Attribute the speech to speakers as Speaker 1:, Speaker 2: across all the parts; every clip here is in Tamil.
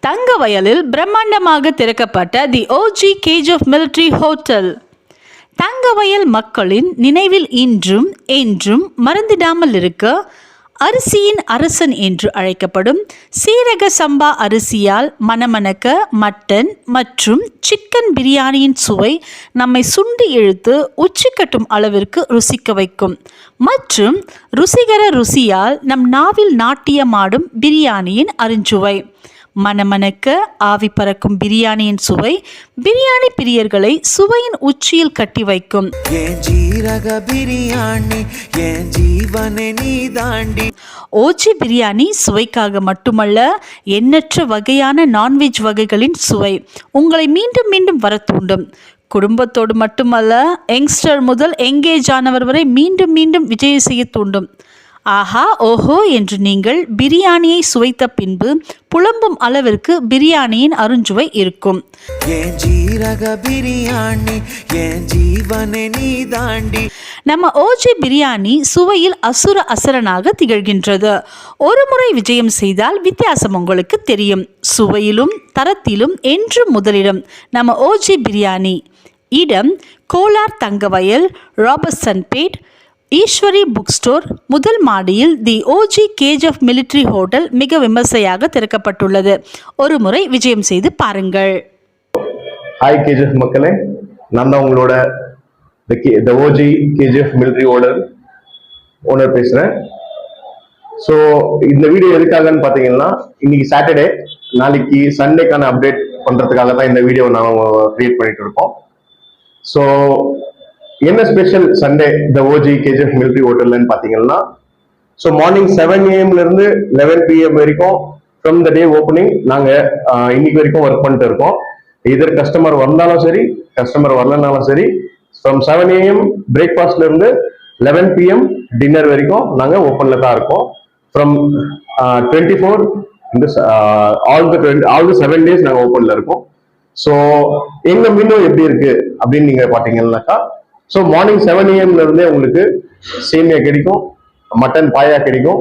Speaker 1: தங்கவயலில் பிரம்மாண்டமாக திறக்கப்பட்ட the OG KGF military hotel. தங்கவயல் மக்களின் நினைவில் இன்றும் என்றும் மறந்திடாமல் இருக்க அரிசியின் அரசன் என்று அழைக்கப்படும் சீரக சம்பா அரிசியால் மணமணக்க மட்டன் மற்றும் சிக்கன் பிரியாணியின் சுவை நம்மை சுண்டி இழுத்து உச்சி கட்டும் அளவிற்கு ருசிக்க வைக்கும். மற்றும் ருசிகர ருசியால் நம் நாவில் நாட்டியமாடும் பிரியாணியின் அருஞ்சுவை. மணமணக்க ஆவி பறக்கும் பிரியாணியின் சுவை பிரியாணி பிரியர்களை சுவையின் உச்சியில் கட்டி வைக்கும். ஓஜி பிரியாணி சுவைக்காக மட்டுமல்ல, எண்ணற்ற வகையான நான்வெஜ் வகைகளின் சுவை உங்களை மீண்டும் மீண்டும் வர தூண்டும். குடும்பத்தோடு மட்டுமல்ல, யங்ஸ்டர் முதல் எங்கேஜ் ஆனவர் வரை மீண்டும் மீண்டும் விஜயம் செய்ய தூண்டும். ஆஹா ஓஹோ என்று நீங்கள் பிரியாணியை சுவைத்த பின்பு புலம்பும் அளவிற்கு பிரியாணியின் அருஞ்சுவை இருக்கும். நம்ம ஓஜி பிரியாணி சுவையில் அசுரனாக திகழ்கின்றது. ஒரு முறை விஜயம் செய்தால் வித்தியாசம் உங்களுக்கு தெரியும். சுவையிலும் தரத்திலும் என்று முதலிடம் நம்ம ஓஜி பிரியாணி. இடம் கோலார் தங்கவயல், ராபர்ட்சன்பேட், ஈஸ்வரி புக் ஸ்டோர் முதல் மாடியில் தி ஓஜி கேஜிஎஃப் மிலிட்டரி ஹோட்டல் மிக விமர்சையாக திறக்கப்பட்டுள்ளது. ஒரு முறை விஜயம் செய்து பாருங்கள்.
Speaker 2: ஹாய் கேஜிஎஃப் மக்களே, நான் தான் உங்களோட the OG KGF military hotel owner பேசுகிறேன். ஸோ இந்த வீடியோ எதுக்காகன்னு பார்த்தீங்கன்னா, இன்னைக்கு சாட்டர்டே, நாளைக்கு சண்டேக்கான அப்டேட் பண்ணுறதுக்காக தான் இந்த வீடியோ நாங்கள் கிரியேட் பண்ணிட்டு இருக்கோம். ஸோ என்ன special Sunday the OG KGF military ஹோட்டல்னு பார்த்தீங்கன்னா, ஸோ மார்னிங் 7 AM இருந்து 11 PM வரைக்கும் ஃப்ரம் த டே ஓப்பனிங் நாங்கள் இன்னைக்கு வரைக்கும் ஒர்க் பண்ணிட்டு இருக்கோம். இதர் கஸ்டமர் வந்தாலும் சரி, கஸ்டமர் வரலனாலும் சரி, ஃப்ரம் 7 AM பிரேக்ஃபாஸ்ட்ல இருந்து 11 PM டின்னர் வரைக்கும் நாங்கள் ஓப்பன்ல தான் இருக்கோம். ஃப்ரம் 24 ஆல் த 7 days நாங்கள் ஓப்பன்ல இருக்கோம். ஸோ எங்க மெனு எப்படி இருக்கு அப்படின்னு நீங்க பாத்தீங்கன்னாக்கா, ஸோ மார்னிங் 7 AM இருந்தே உங்களுக்கு சேமியா கிடைக்கும், மட்டன் பாயா கிடைக்கும்,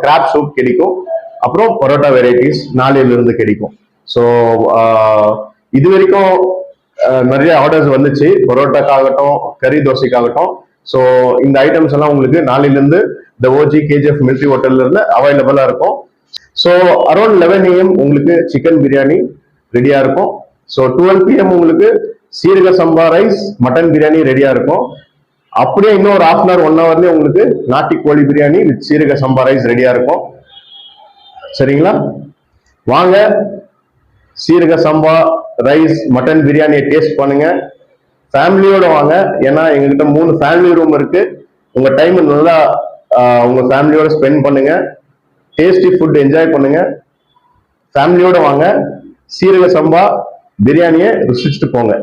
Speaker 2: கிராப் சூப் கிடைக்கும், அப்புறம் பரோட்டா வெரைட்டிஸ் நாளையிலிருந்து கிடைக்கும். ஸோ இது வரைக்கும் நிறைய ஆர்டர்ஸ் வந்துச்சு, பரோட்டாக்காகட்டும் கறி தோசைக்காகட்டும். ஸோ இந்த ஐட்டம்ஸ் எல்லாம் உங்களுக்கு நாளையிலிருந்து த ஓஜி கேஜிஎஃப் மிலிட்டரி ஹோட்டல்ல இருந்து அவைலபிளா இருக்கும். ஸோ அரௌண்ட் 11 AM உங்களுக்கு சிக்கன் பிரியாணி ரெடியா இருக்கும். ஸோ 12 PM உங்களுக்கு சீரக சம்பா ரைஸ் மட்டன் பிரியாணி ரெடியா இருக்கும். அப்படியே இன்னும் ஒரு 1/2 hour 1 hourலயே உங்களுக்கு நாட்டி கோழி பிரியாணி வித் சீரக சம்பா ரைஸ் ரெடியா இருக்கும். சரிங்களா? வாங்க, சீரக சம்பா ரைஸ் மட்டன் பிரியாணியை டேஸ்ட் பண்ணுங்க. ஃபேமிலியோட வாங்க, ஏன்னா எங்ககிட்ட 3 ஃபேமிலி ரூம் இருக்கு. உங்க டைம் நல்லா உங்க ஃபேமிலியோட ஸ்பெண்ட் பண்ணுங்க, டேஸ்டி ஃபுட் என்ஜாய் பண்ணுங்க. ஃபேமிலியோட வாங்க, சீரக சம்பா பிரியாணியை ருசிச்சுட்டு போங்க.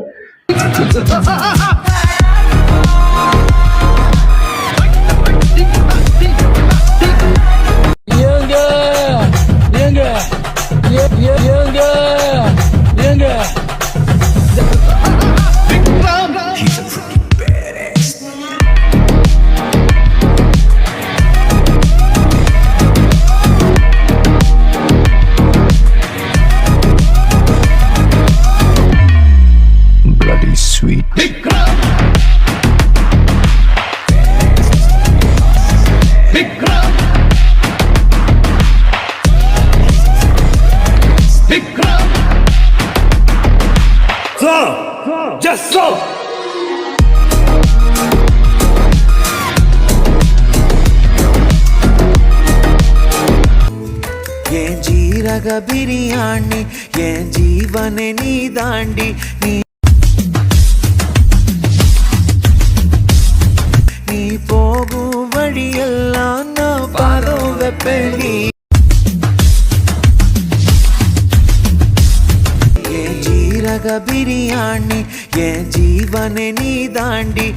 Speaker 3: Sweet. Vikram! Vikram! Vikram! Sir! Just so!
Speaker 4: ஏன் ஜீரக பிரியாணி, ஏன் ஜீவனை நீ தாண்டி, நீ போகும் வழியெல்லாம் நான் பாதம் வெப்பேனி. ஏன் ஜீரக பிரியாணி, ஏன் ஜீவனை நீ தாண்டி.